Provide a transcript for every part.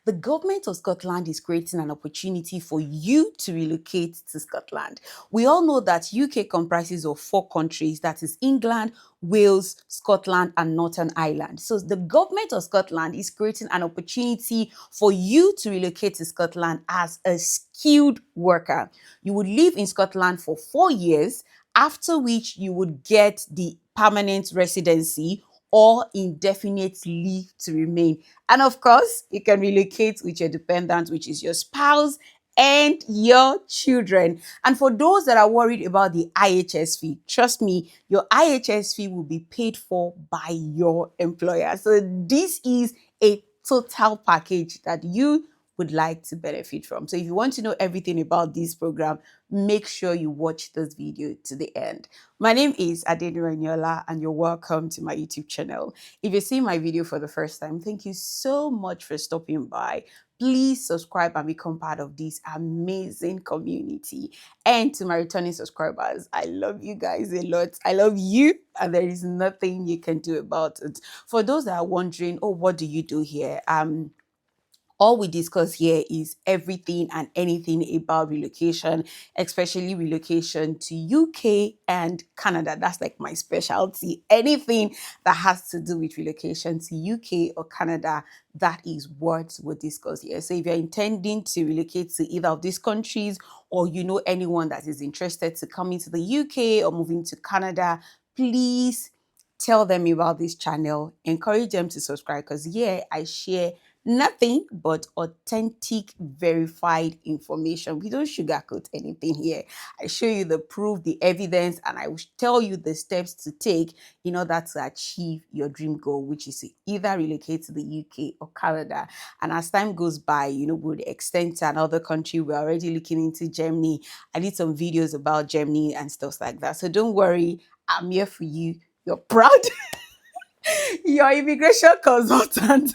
The government of Scotland is creating an opportunity for you to relocate to Scotland. We all know that UK comprises of 4 countries, that is England, Wales, Scotland, and Northern Ireland. So the government of Scotland is creating an opportunity for you to relocate to Scotland as a skilled worker. You would live in Scotland for 4 years, after which you would get the permanent residency or indefinite leave to remain. And of course, you can relocate with your dependent, which is your spouse and your children. And for those that are worried about the IHS fee, trust me, your IHS fee will be paid for by your employer. So this is a total package that you would like to benefit from. So if you want to know everything about this program, make sure you watch this video to the end. My name is Adenira Nyola and you're welcome to my YouTube channel. If you're seeing my video for the first time, thank you so much for stopping by. Please subscribe and become part of this amazing community. And to my returning subscribers, I love you guys a lot. I love you, and there is nothing you can do about it. For those that are wondering, oh, what do you do here? All we discuss here is everything and anything about relocation, especially relocation to UK and Canada. That's like my specialty. Anything that has to do with relocation to UK or Canada, that is what we'll discuss here. So if you're intending to relocate to either of these countries, or you know anyone that is interested to come into the UK or moving to Canada, please tell them about this channel. Encourage them to subscribe, because here I share nothing but authentic, verified information. We don't sugarcoat anything here. I show you the proof, the evidence, and I will tell you the steps to take in order to achieve your dream goal, which is to either relocate to the UK or Canada. And as time goes by, we'll extend to another country. We're already looking into Germany. I did some videos about Germany and stuff like that. So don't worry, I'm here for you. You're proud. Your immigration consultant.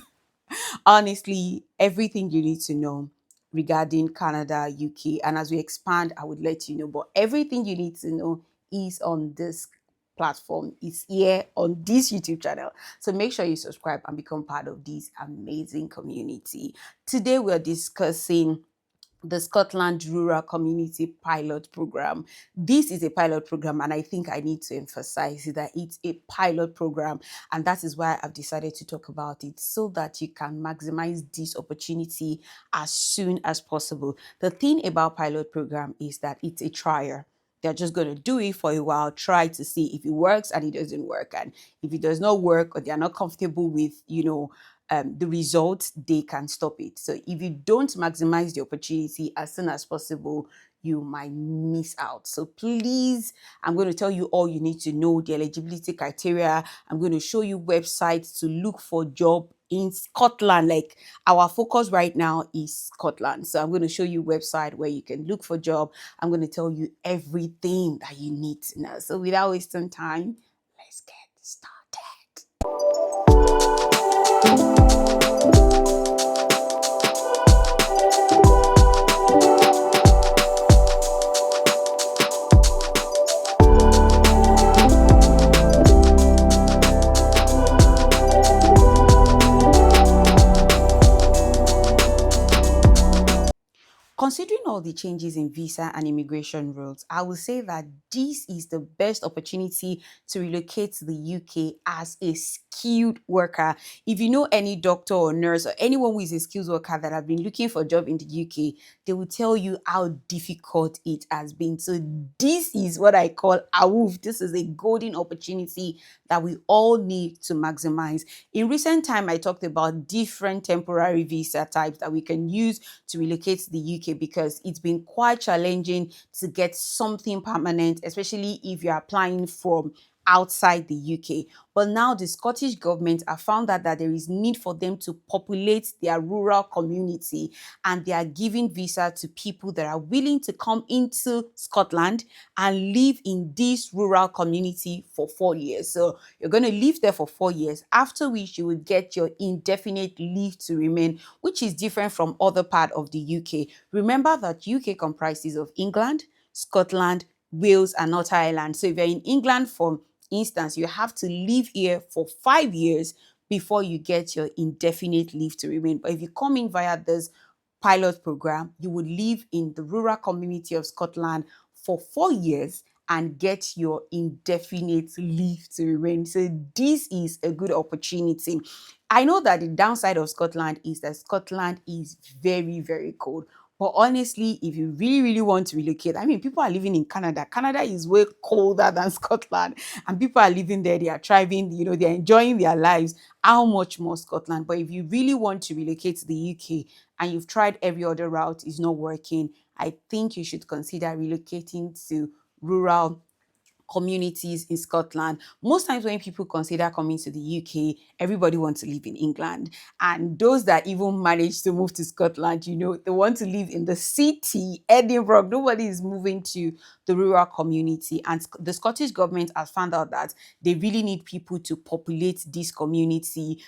Honestly, everything you need to know regarding Canada, UK, and as we expand, I would let you know. But everything you need to know is on this platform, is here on this YouTube channel. So make sure you subscribe and become part of this amazing community. Today, we're discussing the Scotland Rural Community Pilot Program. This is a pilot program, and I think I need to emphasize that it's a pilot program, and that is why I've decided to talk about it, so that you can maximize this opportunity as soon as possible. The thing about pilot program is that it's a trial. They're just going to do it for a while, try to see if it works, and it doesn't work. And if it does not work, or they're not comfortable with, the results, they can stop it. So if you don't maximize the opportunity as soon as possible, you might miss out. So please, I'm going to tell you all you need to know, the eligibility criteria. I'm going to show you websites to look for job in Scotland. Like, our focus right now is Scotland. So I'm going to show you a website where you can look for job. I'm going to tell you everything that you need to know. So without wasting time, let's get started. Considering all the changes in visa and immigration rules, I will say that this is the best opportunity to relocate to the UK as a skilled worker. If you know any doctor or nurse or anyone who is a skilled worker that have been looking for a job in the UK, they will tell you how difficult it has been. So this is what I call a woof. This is a golden opportunity that we all need to maximize. In recent time, I talked about different temporary visa types that we can use to relocate to the UK, because it's been quite challenging to get something permanent, especially if you're applying from outside the UK. But now the Scottish government have found out that there is need for them to populate their rural community, and they are giving visa to people that are willing to come into Scotland and live in this rural community for 4 years. So you're going to live there for 4 years, after which you will get your indefinite leave to remain, which is different from other part of the UK. Remember that UK comprises of England, Scotland, Wales, and Northern Ireland. So if you're in England, for instance, you have to live here for 5 years before you get your indefinite leave to remain. But if you come in via this pilot program, you would live in the rural community of Scotland for 4 years and get your indefinite leave to remain. So this is a good opportunity. I know that the downside of Scotland is that Scotland is very, very cold. But honestly, if you really, really want to relocate, I mean, people are living in Canada. Canada is way colder than Scotland, and people are living there. They are thriving, they're enjoying their lives. How much more Scotland? But if you really want to relocate to the UK and you've tried every other route, is not working, I think you should consider relocating to rural communities in Scotland. Most times when people consider coming to the UK, everybody wants to live in England. And those that even manage to move to Scotland, they want to live in the city, Edinburgh. Nobody is moving to the rural community. And the Scottish government has found out that they really need people to populate this community,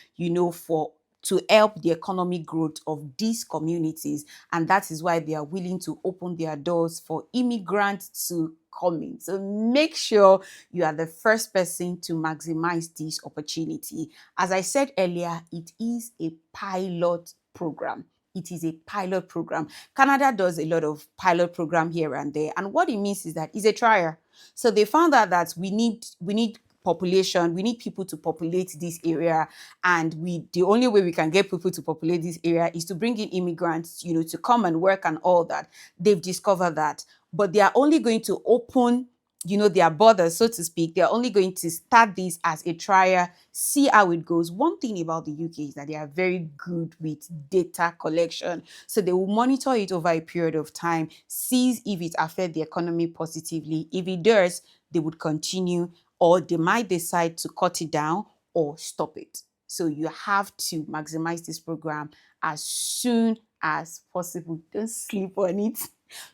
for to help the economic growth of these communities. And that is why they are willing to open their doors for immigrants to come in. So make sure you are the first person to maximize this opportunity. As I said earlier, it is a pilot program. It is a pilot program. Canada does a lot of pilot program here and there. And what it means is that it's a trial. So they found out that we need population, we need people to populate this area, and the only way we can get people to populate this area is to bring in immigrants, to come and work and all that. They've discovered that, but they are only going to open their borders, so to speak. They're only going to start this as a trial, see how it goes. One thing about the UK is that they are very good with data collection. So they will monitor it over a period of time, see if it affects the economy positively. If it does, they would continue, or they might decide to cut it down or stop it. So you have to maximize this program as soon as possible. Don't sleep on it.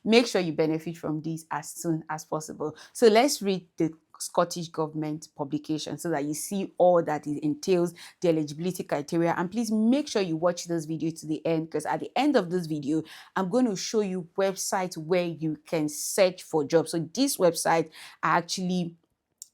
Make sure you benefit from this as soon as possible. So let's read the Scottish government publication so that you see all that it entails, the eligibility criteria. And please make sure you watch this video to the end, because at the end of this video, I'm going to show you websites where you can search for jobs. So these websites are actually,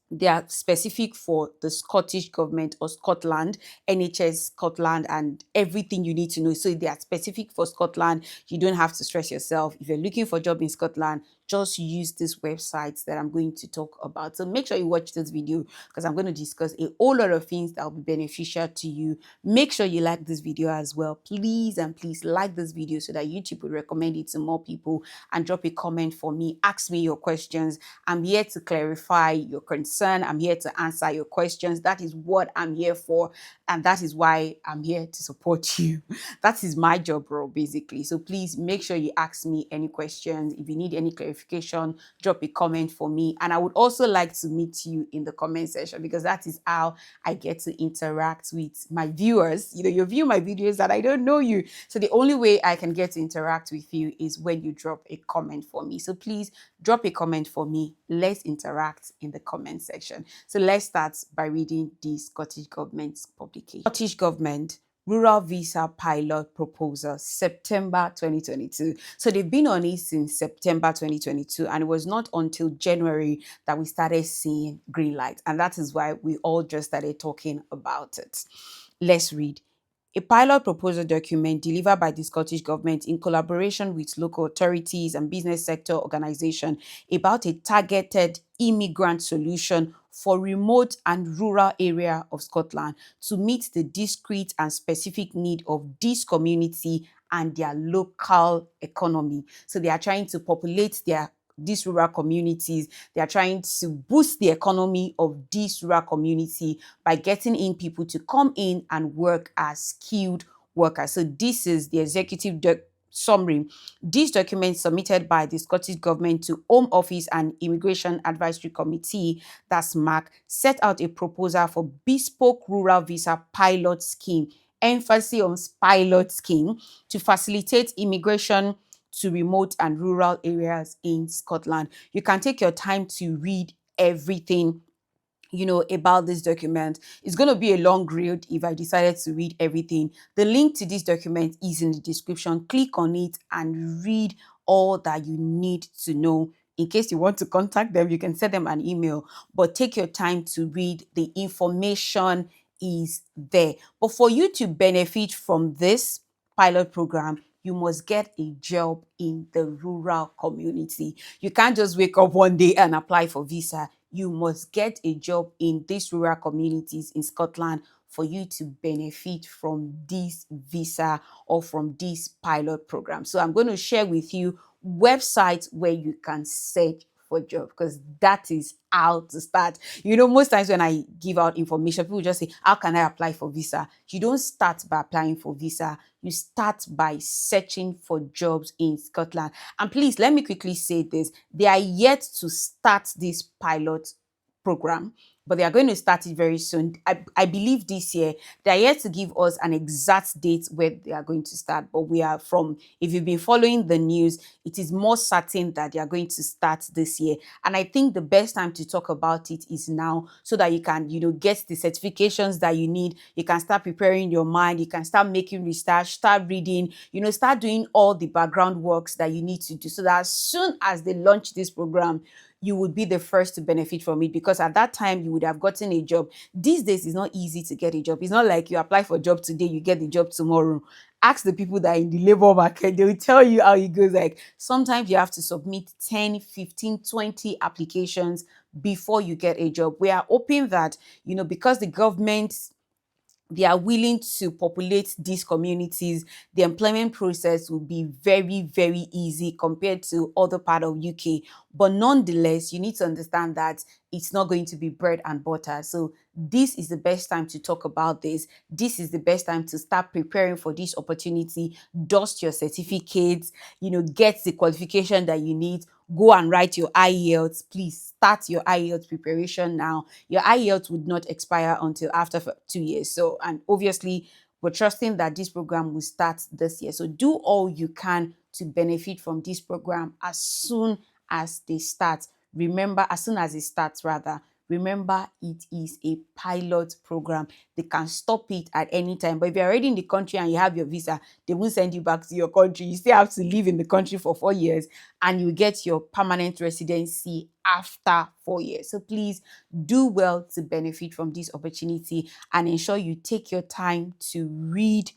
they are specific for the Scottish government or Scotland, NHS Scotland, and everything you need to know. So they are specific for Scotland. You don't have to stress yourself. If you're looking for a job in Scotland, just use these websites that I'm going to talk about. So make sure you watch this video, because I'm going to discuss a whole lot of things that will be beneficial to you. Make sure you like this video as well. Please and please like this video so that YouTube will recommend it to more people, and drop a comment for me. Ask me your questions. I'm here to clarify your concern. I'm here to answer your questions. That is what I'm here for. And that is why I'm here to support you. That is my job role, basically. So please make sure you ask me any questions. If you need any clarification, drop a comment for me. And I would also like to meet you in the comment section, because that is how I get to interact with my viewers. You view my videos that I don't know you. So the only way I can get to interact with you is when you drop a comment for me. So please drop a comment for me. Let's interact in the comment section. So let's start by reading the Scottish government's publication. Scottish government Rural Visa Pilot Proposal, September 2022. So they've been on it since September 2022, and it was not until January that we started seeing green light. And that is why we all just started talking about it. Let's read. A pilot proposal document delivered by the Scottish Government in collaboration with local authorities and business sector organizations about a targeted immigrant solution for remote and rural area of Scotland to meet the discrete and specific need of this community and their local economy. So they are trying to populate these rural communities. They are trying to boost the economy of this rural community by getting in people to come in and work as skilled workers. So this is the executive summary. This document submitted by the Scottish Government to Home Office and Immigration Advisory Committee, that's MAC, set out a proposal for bespoke rural visa pilot scheme, emphasis on pilot scheme, to facilitate immigration to remote and rural areas in Scotland. You can take your time to read everything about this document. It's going to be a long read if I decided to read everything. The link to this document is in the description. Click on it and read all that you need to know. In case you want to contact them, you can send them an email, but take your time to read the information is there. But for you to benefit from this pilot program, you must get a job in the rural community. You can't just wake up one day and apply for visa. You must get a job in these rural communities in Scotland for you to benefit from this visa or from this pilot program. So I'm going to share with you websites where you can search for job, because that is how to start. Most times when I give out information, people just say, how can I apply for visa? You don't start by applying for visa. You start by searching for jobs in Scotland. And please, let me quickly say this. They are yet to start this pilot program, but they are going to start it very soon. I believe this year. They are yet to give us an exact date where they are going to start, but if you've been following the news, it is more certain that they are going to start this year. And I think the best time to talk about it is now, so that you can, get the certifications that you need. You can start preparing your mind. You can start making research, start reading, start doing all the background works that you need to do, so that as soon as they launch this program, you would be the first to benefit from it, because at that time you would have gotten a job. These days it's not easy to get a job. It's not like you apply for a job today, you get the job tomorrow. Ask the people that are in the labor market, they will tell you how it goes. Like, sometimes you have to submit 10, 15, 20 applications before you get a job. We are hoping that, because the government, they are willing to populate these communities, the employment process will be very, very easy compared to other part of UK. But nonetheless, you need to understand that it's not going to be bread and butter. So this is the best time to talk about this. This is the best time to start preparing for this opportunity. Dust your certificates, get the qualification that you need. Go and write your IELTS. Please start your IELTS preparation now. Your IELTS would not expire until after 2 years. So, and obviously, we're trusting that this program will start this year. So do all you can to benefit from this program as soon as they start. Remember, as soon as it starts, rather. Remember, it is a pilot program. They can stop it at any time. But if you're already in the country and you have your visa, they won't send you back to your country. You still have to live in the country for 4 years, and you get your permanent residency after 4 years. So please do well to benefit from this opportunity, and ensure you take your time to read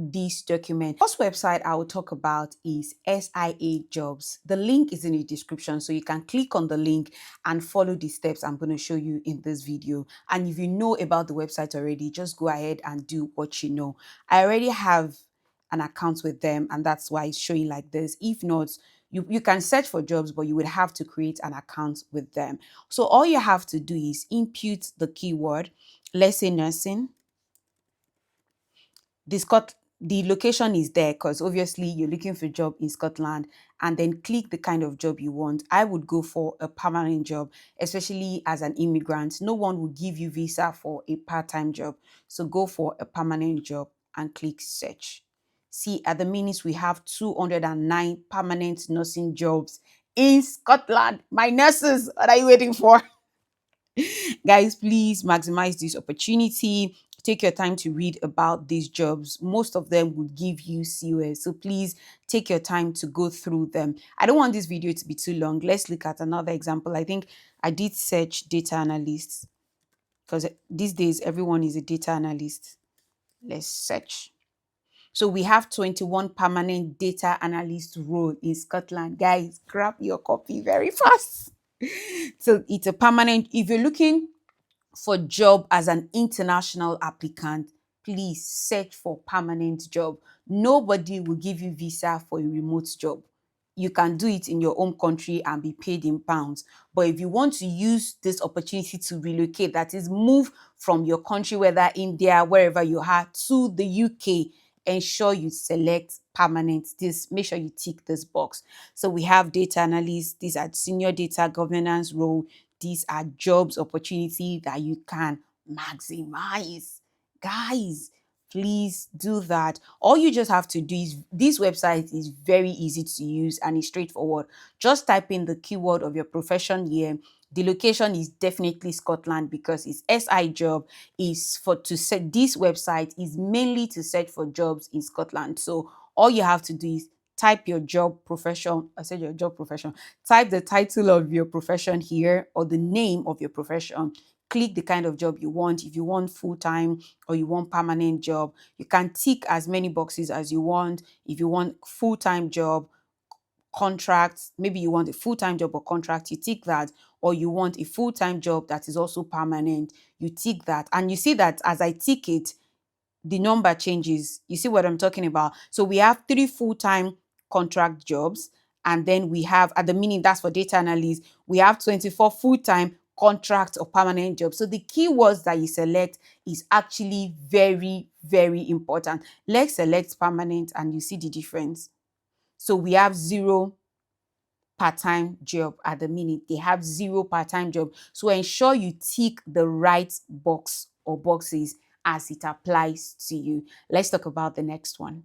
this document. First website I will talk about is SIA Jobs. The link is in the description, so you can click on the link and follow the steps I'm going to show you in this video. And if you know about the website already, just go ahead and do what you know. I already have an account with them, and that's why it's showing like this. If not, you can search for jobs, but you would have to create an account with them. So all you have to do is input the keyword, let's say nursing. The location is there because obviously you're looking for a job in Scotland, and then click the kind of job you want. I would go for a permanent job, especially as an immigrant. No one will give you visa for a part-time job. So go for a permanent job and click search. See, at the minute we have 209 permanent nursing jobs in Scotland. My nurses, what are you waiting for? Guys, please maximize this opportunity. Take your time to read about these jobs. Most of them will give you COS. So please take your time to go through them. I don't want this video to be too long. Let's look at another example. I think I did search data analyst, because these days everyone is a data analyst. Let's search. So we have 21 permanent data analyst role in Scotland. Guys, grab your copy very fast. So it's a permanent. If you're looking for job as an international applicant, please search for permanent job. Nobody will give you visa for a remote job. You can do it in your home country and be paid in pounds. But if you want to use this opportunity to relocate, that is, move from your country, whether India, wherever you are, to the UK, ensure you select permanent. Make sure you tick this box. So we have data analysts. These are senior data governance role. These are jobs opportunity that you can maximize. Guys, please do that. All you just have to do is, this website is very easy to use and it's straightforward. Just type in the keyword of your profession here. The location is definitely Scotland, because it's SI job is for to set. This website is mainly to search for jobs in Scotland. So all you have to do is type your job profession. I said your job profession. Type the title of your profession here, or the name of your profession. click the kind of job you want. If you want full-time or you want permanent job, you can tick as many boxes as you want. If you want full-time job, contract, maybe you want a full-time job or contract, you tick that. Or you want a full-time job that is also permanent, you tick that. And you see that as I tick it, the number changes. You see what I'm talking about? So we have 3 full-time contract jobs, and then we have, at the minute, that's for data analyst, we have 24 full-time contract or permanent jobs. So the keywords that you select is actually very, very important. Let's select permanent and you see the difference. So we have 0 part-time job at the minute. They have 0 part-time job. So ensure you tick the right box or boxes as it applies to you. Let's talk about the next one.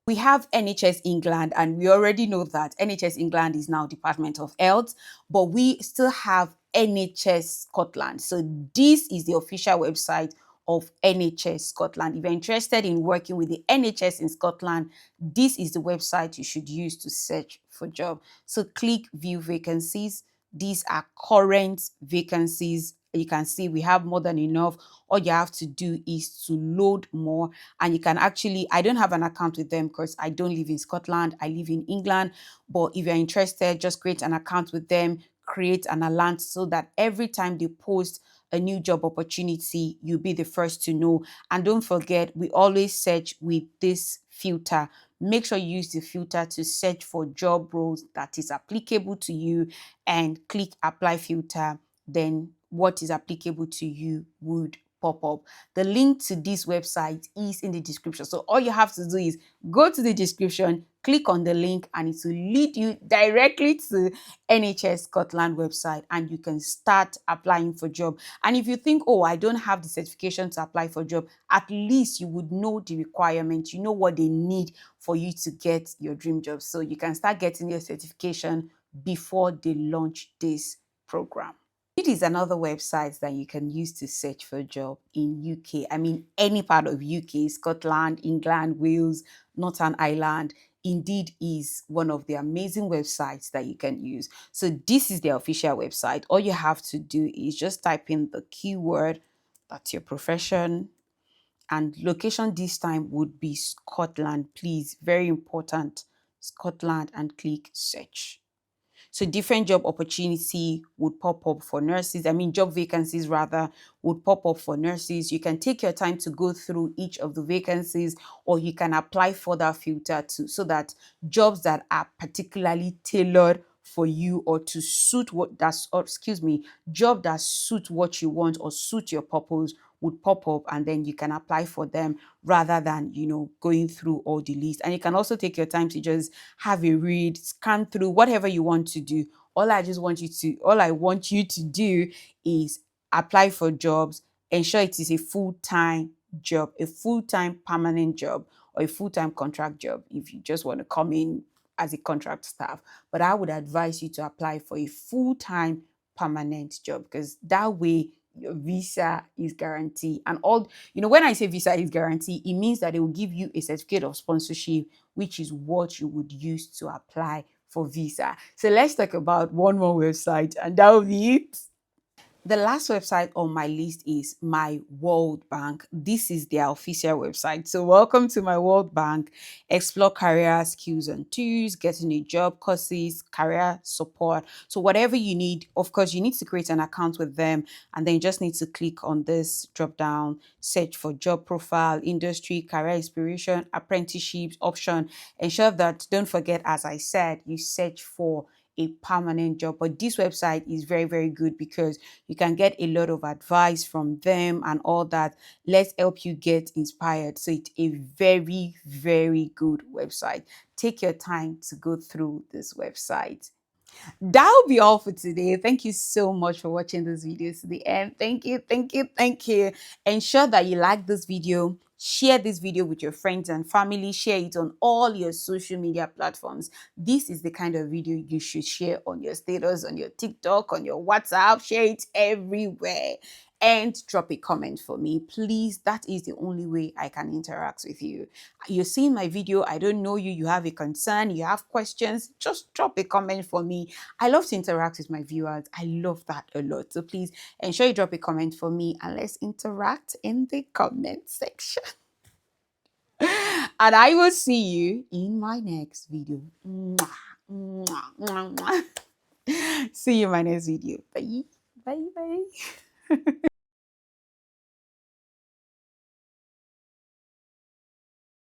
We have NHS England, and we already know that NHS England is now Department of Health, but we still have NHS Scotland. So this is the official website of NHS Scotland. If you're interested in working with the NHS in Scotland, this is the website you should use to search for job. So click view vacancies. These are current vacancies. You can see we have more than enough. All you have to do is to load more, and you can actually, I don't have an account with them because I don't live in Scotland, I live in England. But if you're interested, just create an account with them, create an alert so that every time they post a new job opportunity, you'll be the first to know. And don't forget, we always search with this filter. Make sure you use the filter to search for job roles that is applicable to you, and click apply filter. Then what is applicable to you would pop up. The link to this website is in the description. So all you have to do is go to the description, click on the link, and it will lead you directly to NHS Scotland website, and you can start applying for job. And if you think, oh, I don't have the certification to apply for job, at least you would know the requirements. You know what they need for you to get your dream job. So you can start getting your certification before they launch this program. It is another website that you can use to search for a job in UK. I mean, any part of UK, Scotland, England, Wales, Northern Ireland. Indeed is one of the amazing websites that you can use. So this is their official website. All you have to do is just type in the keyword, that's your profession, and location this time would be Scotland. Please, very important, Scotland, and click search. So different job opportunity would pop up for nurses. I mean, job vacancies rather would pop up for nurses. You can take your time to go through each of the vacancies, or you can apply for that filter too, so that jobs that are particularly tailored for you or to suit what that's, or excuse me, job that suit what you want or suit your purpose would pop up, and then you can apply for them rather than, going through all the list. And you can also take your time to just have a read, scan through whatever you want to do. All I want you to do is apply for jobs, ensure it is a full-time job, a full-time permanent job, or a full-time contract job if you just want to come in as a contract staff. But I would advise you to apply for a full-time permanent job, because that way your visa is guaranteed. And all, when I say visa is guaranteed, it means that they will give you a certificate of sponsorship, which is what you would use to apply for visa. So let's talk about one more website, and that will be it. The last website on my list is My World Bank. This is their official website. So welcome to My World Bank. Explore career skills and tools, getting a job, courses, career support. So whatever you need, of course, you need to create an account with them, and then you just need to click on this drop down, search for job profile, industry, career inspiration, apprenticeships option. Ensure that, don't forget, as I said, you search for a permanent job. But this website is very, very good because you can get a lot of advice from them and all that. Let's help you get inspired. So it's a very, very good website. Take your time to go through this website. That'll be all for today. Thank you so much for watching this video to the end. Thank you, thank you, thank you. Ensure that you like this video. Share this video with your friends and family. Share it on all your social media platforms. This is the kind of video you should share on your status, on your TikTok, on your WhatsApp. Share it everywhere. and drop a comment for me. Please, that is the only way I can interact with you. You're seeing my video, I don't know you, you have a concern, you have questions, just drop a comment for me. I love to interact with my viewers. I love that a lot. So please ensure you drop a comment for me and let's interact in the comment section. And I will see you in my next video. Mwah, mwah, mwah, mwah. See you in my next video. Bye. Bye. Bye.